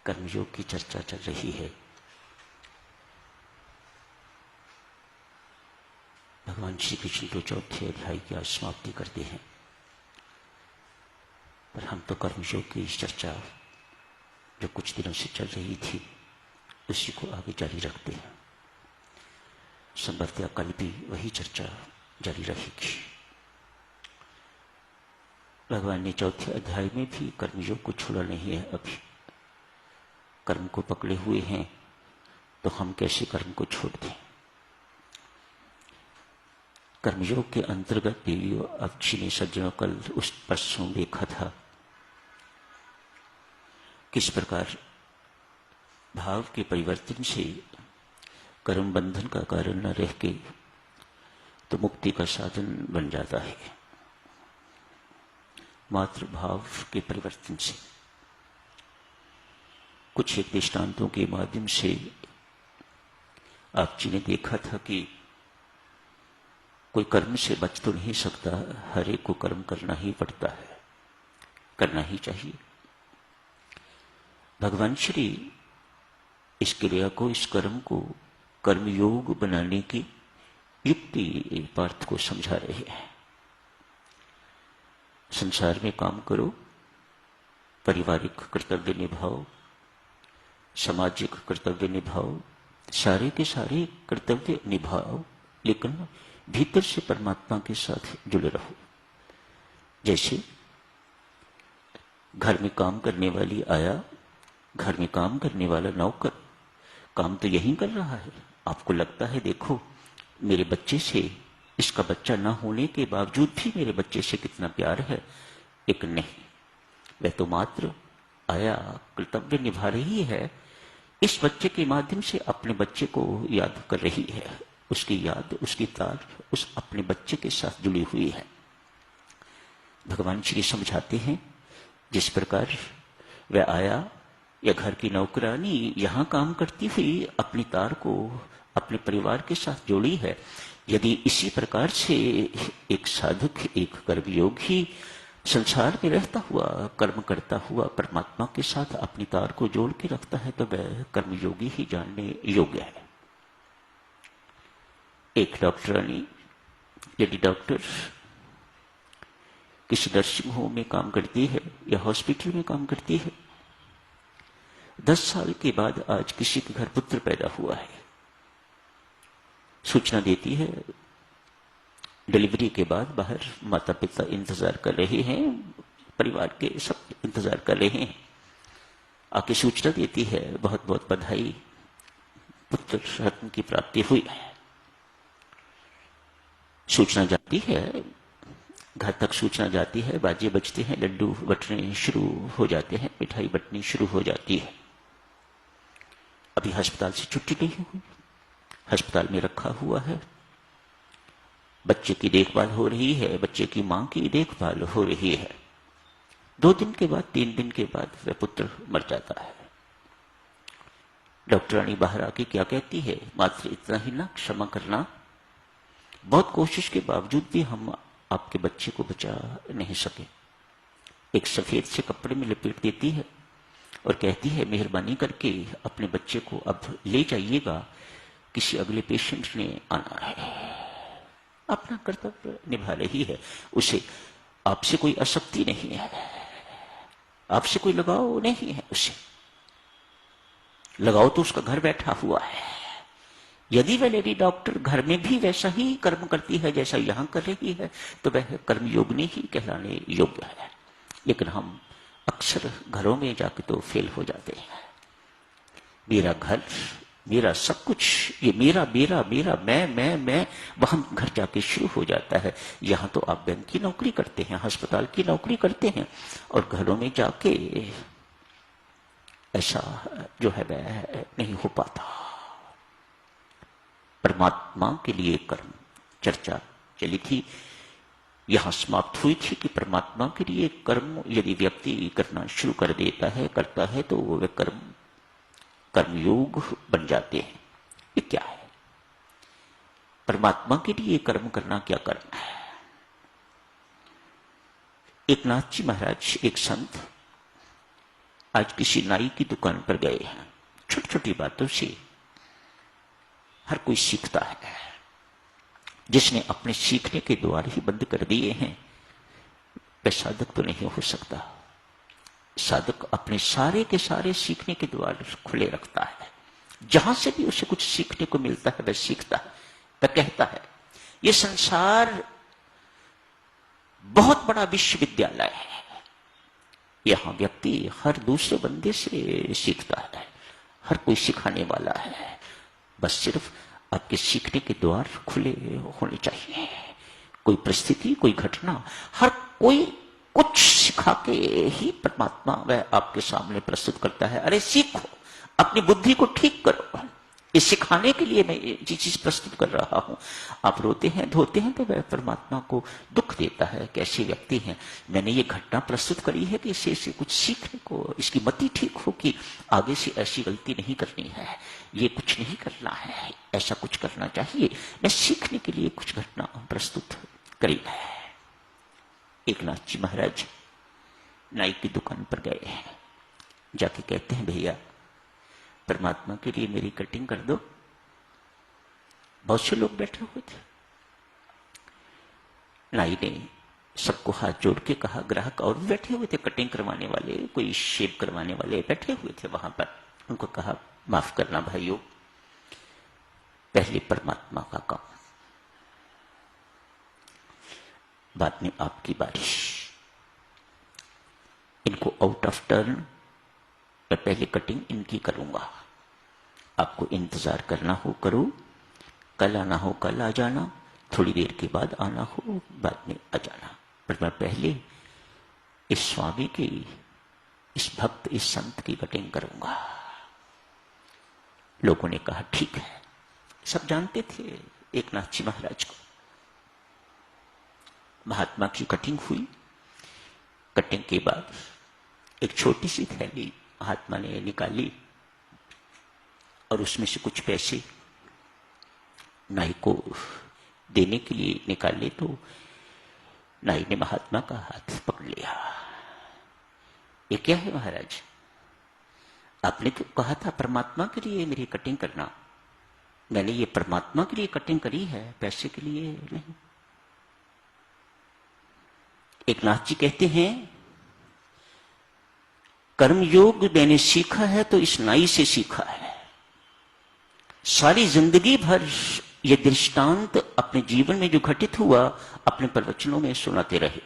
कर्मयोग की चर्चा चल रही है। भगवान श्री कृष्ण तो चौथे अध्याय की आज समाप्ति करते हैं, पर हम तो कर्मयोग की चर्चा जो कुछ दिनों से चल रही थी उसी को आगे जारी रखते हैं। संभवतः कल भी वही चर्चा जारी रहेगी। भगवान ने चौथे अध्याय में भी कर्मयोग को छोड़ा नहीं है। अभी कर्म को पकड़े हुए हैं तो हम कैसे कर्म को छोड़ दें। कर्मयोग के अंतर्गत भी अच्छी ने सज्जनों कल उस परसों देखा था किस प्रकार भाव के परिवर्तन से कर्म बंधन का कारण न रह के तो मुक्ति का साधन बन जाता है, मात्र भाव के परिवर्तन से। कुछ एक दृष्टांतों के माध्यम से आप जी ने देखा था कि कोई कर्म से बच तो नहीं सकता, हर एक को कर्म करना ही पड़ता है, करना ही चाहिए। भगवान श्री इस क्रिया को, इस कर्म को कर्मयोग बनाने की युक्ति पार्थ को समझा रहे हैं। संसार में काम करो, पारिवारिक कर्तव्य निभाओ, सामाजिक कर्तव्य निभाओ, सारे के सारे कर्तव्य निभाओ, लेकिन भीतर से परमात्मा के साथ जुड़े रहो। जैसे घर में काम करने वाली आया, घर में काम करने वाला नौकर काम तो यही कर रहा है। आपको लगता है देखो मेरे बच्चे से, इसका बच्चा ना होने के बावजूद भी मेरे बच्चे से कितना प्यार है, लेकिन नहीं, वह तो मात्र आया, कर्तव्य निभा रही है, इस बच्चे के माध्यम से अपने बच्चे को याद कर रही है। उसकी याद, उसकी तार उस अपने बच्चे के साथ जुड़ी हुई है। भगवान श्री समझाते हैं जिस प्रकार वह आया या घर की नौकरानी यहां काम करती हुई अपनी तार को अपने परिवार के साथ जोड़ी है, यदि इसी प्रकार से एक साधक, एक कर्मयोगी संसार में रहता हुआ, कर्म करता हुआ परमात्मा के साथ अपनी तार को जोड़ के रखता है तो वह कर्मयोगी ही जानने योग्य है। एक डॉक्टरानी, यदि डॉक्टर किसी नर्सिंग होम में काम करती है या हॉस्पिटल में काम करती है, 10 साल के बाद आज किसी के घर पुत्र पैदा हुआ है, सूचना देती है। डिलीवरी के बाद बाहर माता पिता इंतजार कर रहे हैं, परिवार के सब इंतजार कर रहे हैं। आके सूचना देती है, बहुत बहुत बधाई, पुत्र रत्न की प्राप्ति हुई है। सूचना जाती है, घर तक सूचना जाती है, बाजे बजते हैं, लड्डू बटने शुरू हो जाते हैं, मिठाई बटनी शुरू हो जाती है। अभी अस्पताल से छुट्टी नहीं हुई, अस्पताल में रखा हुआ है, बच्चे की देखभाल हो रही है, बच्चे की मां की देखभाल हो रही है। 2 दिन के बाद, 3 दिन के बाद वह पुत्र मर जाता है। डॉक्टरानी बाहर आके क्या कहती है, मात्र इतना ही ना, क्षमा करना, बहुत कोशिश के बावजूद भी हम आपके बच्चे को बचा नहीं सके। एक सफेद से कपड़े में लपेट देती है और कहती है मेहरबानी करके अपने बच्चे को अब ले जाइएगा, किसी अगले पेशेंट ने आना है। अपना कर्तव्य निभा रही है, उसे आपसे कोई आसक्ति नहीं है, आपसे कोई लगाव नहीं है। उसे लगाव तो उसका घर बैठा हुआ है। यदि वह लेडी डॉक्टर घर में भी वैसा ही कर्म करती है जैसा यहां कर रही है तो वह कर्मयोगिनी ही कहलाने योग्य है। लेकिन हम अक्सर घरों में जाके तो फेल हो जाते हैं। मेरा घर, मेरा सब कुछ, ये मेरा मेरा मेरा, मैं, वहां घर जाके शुरू हो जाता है। यहां तो आप बैंक की नौकरी करते हैं, अस्पताल की नौकरी करते हैं, और घरों में जाके ऐसा जो है वह नहीं हो पाता। परमात्मा के लिए कर्म चर्चा चली थी, यहां समाप्त हुई थी कि परमात्मा के लिए कर्म यदि व्यक्ति करना शुरू कर देता है, करता है, तो वह कर्म कर्मयोग बन जाते हैं। ये क्या है? परमात्मा के लिए कर्म करना क्या कर्म है? एक नाथ जी महाराज, एक संत, आज किसी नाई की दुकान पर गए हैं, छोटी छोटी बातों से हर कोई सीखता है। जिसने अपने सीखने के द्वार ही बंद कर दिए हैं वह साधक तो नहीं हो सकता। साधक अपने सारे के सारे सीखने के द्वार खुले रखता है। जहां से भी उसे कुछ सीखने को मिलता है वह सीखता है। वह कहता है ये संसार बहुत बड़ा विश्वविद्यालय है, यहां व्यक्ति हर दूसरे बंदे से सीखता है, हर कोई सिखाने वाला है। बस सिर्फ आपके सीखने के द्वार खुले होने चाहिए। कोई परिस्थिति, कोई घटना, हर कोई कुछ सिखा के ही परमात्मा वह आपके सामने प्रस्तुत करता है। अरे सीखो, अपनी बुद्धि को ठीक करो, इस सिखाने के लिए मैं ये चीज प्रस्तुत कर रहा हूं। आप रोते हैं, धोते हैं तो वह परमात्मा को दुख देता है। कैसे व्यक्ति हैं, मैंने ये घटना प्रस्तुत करी है कि इससे कुछ सीखने को, इसकी मति ठीक हो कि आगे से ऐसी गलती नहीं करनी है, ये कुछ नहीं करना है, ऐसा कुछ करना चाहिए। मैं सीखने के लिए कुछ घटना प्रस्तुत करी है। एक नाथ जी महाराज नाई की दुकान पर गए हैं, जाके कहते हैं भैया परमात्मा के लिए मेरी कटिंग कर दो। बहुत से लोग बैठे हुए थे। नाई ने सबको हाथ जोड़ के कहा, ग्राहक और भी बैठे हुए थे, कटिंग करवाने वाले, कोई शेव करवाने वाले बैठे हुए थे वहां पर। उनको कहा माफ करना भाइयों, पहले परमात्मा का काम, बाद में आपकी बारी। इनको आउट ऑफ टर्न, मैं पहले कटिंग इनकी करूंगा। आपको इंतजार करना हो करो, कल आना हो कल आ जाना, थोड़ी देर के बाद आना हो बाद में आ जाना, पर मैं पहले इस स्वामी की, इस भक्त, इस संत की कटिंग करूंगा। लोगों ने कहा ठीक है। सब जानते थे एक नाथ जी महाराज को। महात्मा की कटिंग हुई। कटिंग के बाद एक छोटी सी थैली महात्मा ने निकाली और उसमें से कुछ पैसे नाई को देने के लिए निकाले तो नाई ने महात्मा का हाथ पकड़ लिया। ये क्या है महाराज, आपने तो कहा था परमात्मा के लिए मेरी कटिंग करना, मैंने ये परमात्मा के लिए कटिंग करी है, पैसे के लिए नहीं। एक नाथ जी कहते हैं कर्मयोग मैंने सीखा है तो इस नाई से सीखा है। सारी जिंदगी भर ये दृष्टांत अपने जीवन में जो घटित हुआ अपने प्रवचनों में सुनाते रहे।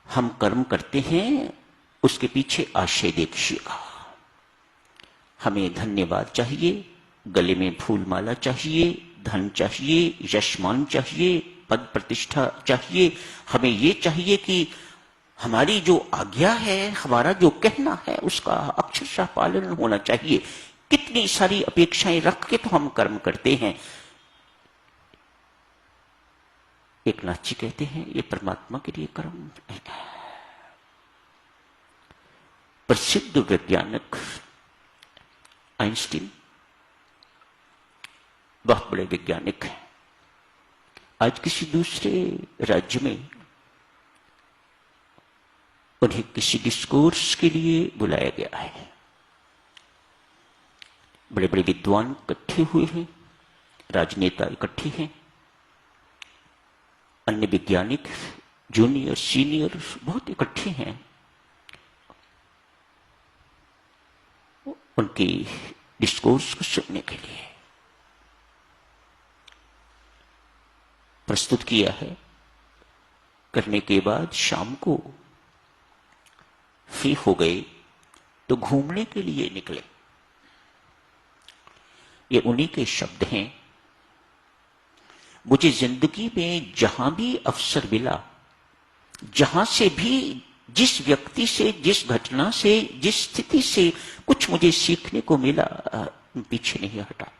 हम कर्म करते हैं, उसके पीछे आशय देखिएगा। हमें धन्यवाद चाहिए, गले में फूल माला चाहिए, धन चाहिए, यशमान चाहिए, पद प्रतिष्ठा चाहिए। हमें ये चाहिए कि हमारी जो आज्ञा है, हमारा जो कहना है, उसका अक्षरशः पालन होना चाहिए। कितनी सारी अपेक्षाएं रख के तो हम कर्म करते हैं। एक नाथ जी कहते हैं ये परमात्मा के लिए कर्म है। प्रसिद्ध वैज्ञानिक आइंस्टीन बहुत बड़े वैज्ञानिक हैं। आज किसी दूसरे राज्य में उन्हें किसी डिस्कोर्स के लिए बुलाया गया है। बड़े बड़े विद्वान इकट्ठे हुए हैं, राजनेता इकट्ठे हैं, अन्य वैज्ञानिक जूनियर सीनियर बहुत इकट्ठे हैं। उनकी डिस्कोर्स को सुनने के लिए प्रस्तुत किया है। करने के बाद शाम को फ्री हो गए तो घूमने के लिए निकले। ये उन्हीं के शब्द हैं। मुझे जिंदगी में जहां भी अवसर मिला, जहां से भी, जिस व्यक्ति से, जिस घटना से, जिस स्थिति से कुछ मुझे सीखने को मिला, पीछे नहीं हटा।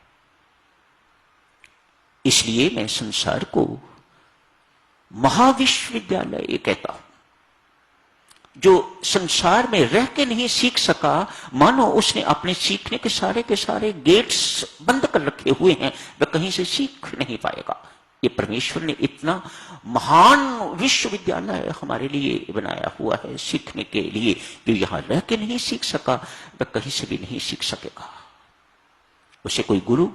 इसलिए मैं संसार को महाविश्वविद्यालय कहता हूं। जो संसार में रह के नहीं सीख सका, मानो उसने अपने सीखने के सारे गेट्स बंद कर रखे हुए हैं, वह कहीं से सीख नहीं पाएगा। ये परमेश्वर ने इतना महान विश्वविद्यालय हमारे लिए बनाया हुआ है सीखने के लिए। जो यहां रह के नहीं सीख सका वह कहीं से भी नहीं सीख सकेगा। उसे कोई गुरु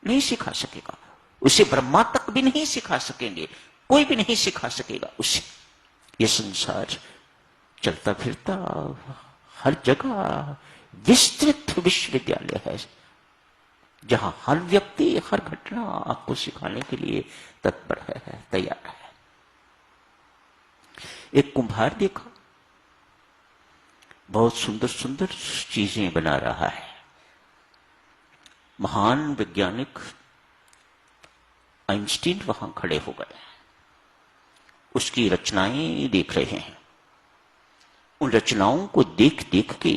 नहीं सिखा सकेगा, उसे ब्रह्मा तक भी नहीं सिखा सकेंगे, कोई भी नहीं सिखा सकेगा उसे। ये संसार चलता फिरता हर जगह विस्तृत विश्वविद्यालय है, जहां हर व्यक्ति हर घटना आपको सिखाने के लिए तत्पर है, तैयार है। एक कुम्हार देखा, बहुत सुंदर सुंदर चीजें बना रहा है। महान वैज्ञानिक आइंस्टीन वहां खड़े हो गए, उसकी रचनाएं देख रहे हैं। उन रचनाओं को देख देख के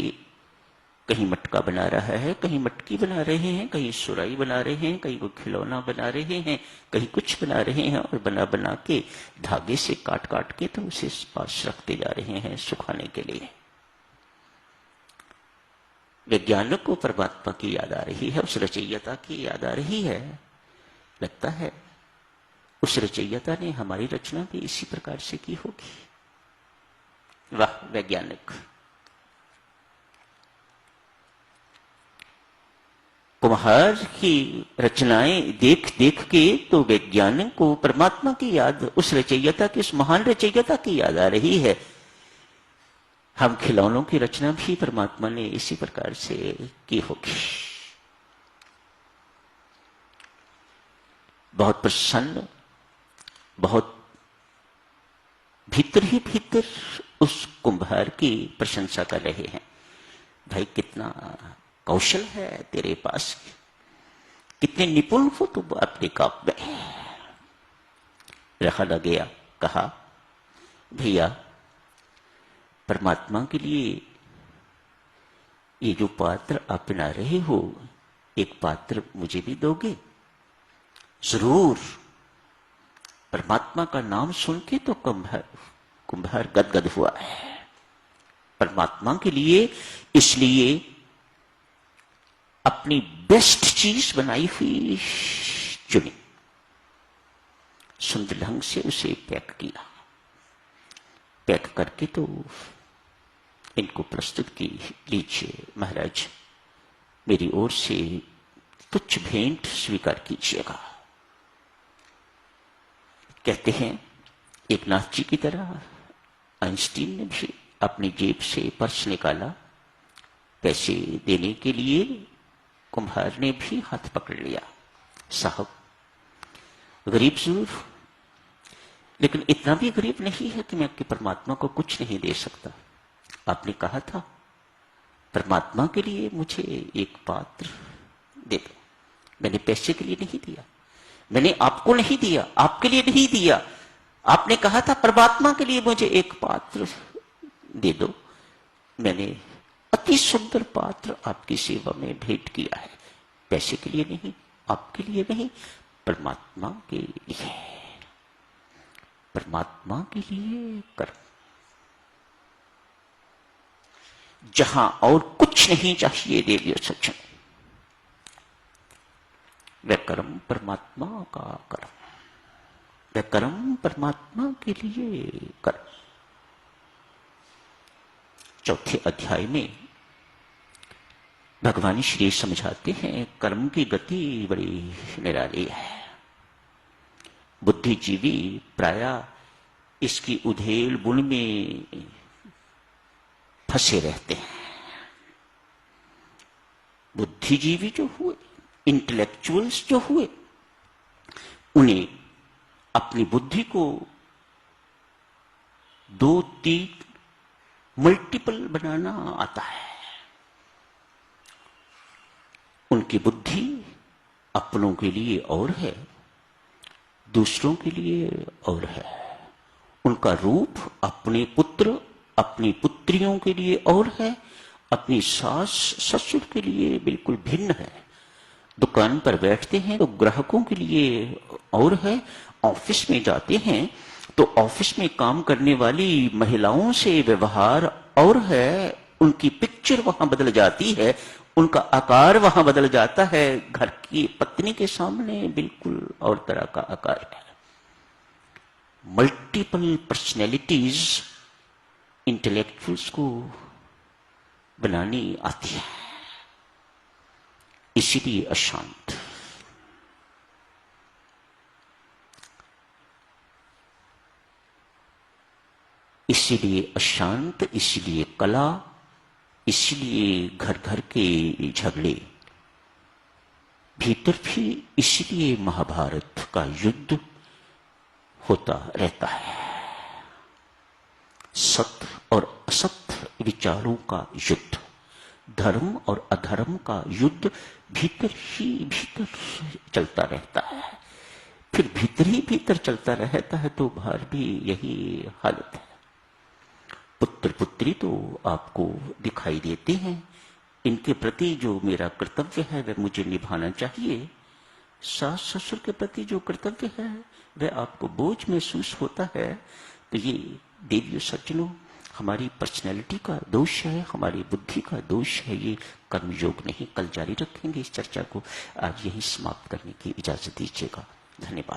कहीं मटका बना रहा है, कहीं मटकी बना रहे हैं, कहीं सुराई बना रहे हैं, कहीं वो खिलौना बना रहे हैं, कहीं कुछ बना रहे हैं, और बना बना के धागे से काट काट के तो उसे पास रखते जा रहे हैं सुखाने के लिए। वैज्ञानिक को परमात्मा की याद आ रही है, उस रचयिता की याद आ रही है। लगता है उस रचयिता ने हमारी रचना भी इसी प्रकार से की होगी। वाह वैज्ञानिक! कुम्हार की रचनाएं देख देख के तो वैज्ञानिक को परमात्मा की याद, उस रचयिता की, उस महान रचयिता की याद आ रही है। हम खिलौनों की रचना भी परमात्मा ने इसी प्रकार से की होगी। बहुत प्रसन्न, बहुत भीतर ही भीतर उस कुम्हार की प्रशंसा कर रहे हैं। भाई कितना कौशल है तेरे पास, कितने निपुण हो तुम अपने काम में। रखा न गया, कहा भैया परमात्मा के लिए ये जो पात्र आप बना रहे हो, एक पात्र मुझे भी दोगे? जरूर। परमात्मा का नाम सुन के तो कुम्हार गदगद हुआ है। परमात्मा के लिए इसलिए अपनी बेस्ट चीज बनाई हुई चुनी, सुंदर ढंग से उसे पैक किया। पैक करके तो इनको प्रस्तुत की, लीजिए महाराज मेरी ओर से तुच्छ भेंट स्वीकार कीजिएगा। कहते हैं एक नाथ जी की तरह आइंस्टीन ने भी अपनी जेब से पर्स निकाला, पैसे देने के लिए कुम्हार ने भी हाथ पकड़ लिया। साहब गरीब जरूर, लेकिन इतना भी गरीब नहीं है कि मैं आपके परमात्मा को कुछ नहीं दे सकता। आपने कहा था परमात्मा के लिए मुझे एक पात्र दे दो। मैंने पैसे के लिए नहीं दिया, मैंने आपको नहीं दिया, आपके लिए नहीं दिया। आपने कहा था परमात्मा के लिए मुझे एक पात्र दे दो। मैंने अति सुंदर पात्र आपकी सेवा में भेंट किया है, पैसे के लिए नहीं, आपके लिए नहीं, परमात्मा के लिए। परमात्मा के लिए कर्म, जहां और कुछ नहीं चाहिए देवियों सज्जन, वह कर्म परमात्मा का कर्म, वह कर्म परमात्मा के लिए कर्म। चौथे अध्याय में भगवान श्री समझाते हैं कर्म की गति बड़ी निराली है। बुद्धिजीवी प्रायः इसकी उधेड़ बुन में फंसे रहते हैं। बुद्धिजीवी जो हुए, इंटेलेक्चुअल्स जो हुए, उन्हें अपनी बुद्धि को 2-3 मल्टीपल बनाना आता है। उनकी बुद्धि अपनों के लिए और है, दूसरों के लिए और है। उनका रूप अपने पुत्र अपनी पुत्रियों के लिए और है, अपनी सास ससुर के लिए बिल्कुल भिन्न है। दुकान पर बैठते हैं तो ग्राहकों के लिए और है, ऑफिस में जाते हैं तो ऑफिस में काम करने वाली महिलाओं से व्यवहार और है, उनकी पिक्चर वहां बदल जाती है, उनका आकार वहां बदल जाता है। घर की पत्नी के सामने बिल्कुल और तरह का आकार है। मल्टीपल पर्सनैलिटीज इंटेलेक्चुअल्स को बनानी आती है, इसीलिए अशांत। इसीलिए अशांत, इसीलिए कला, इसलिए घर घर के झगड़े, भीतर भी इसलिए महाभारत का युद्ध होता रहता है। सत्य और असत्य विचारों का युद्ध, धर्म और अधर्म का युद्ध भीतर ही भीतर चलता रहता है। फिर भीतर ही भीतर चलता रहता है तो बाहर भी यही हालत है। पुत्र पुत्री तो आपको दिखाई देते हैं, इनके प्रति जो मेरा कर्तव्य है वह मुझे निभाना चाहिए। सास ससुर के प्रति जो कर्तव्य है वह आपको बोझ महसूस होता है। तो ये देवियों सज्जनों, हमारी पर्सनैलिटी का दोष है, हमारी बुद्धि का दोष है, ये कर्मयोग नहीं। कल जारी रखेंगे इस चर्चा को। आज यही समाप्त करने की इजाजत दीजिएगा। धन्यवाद।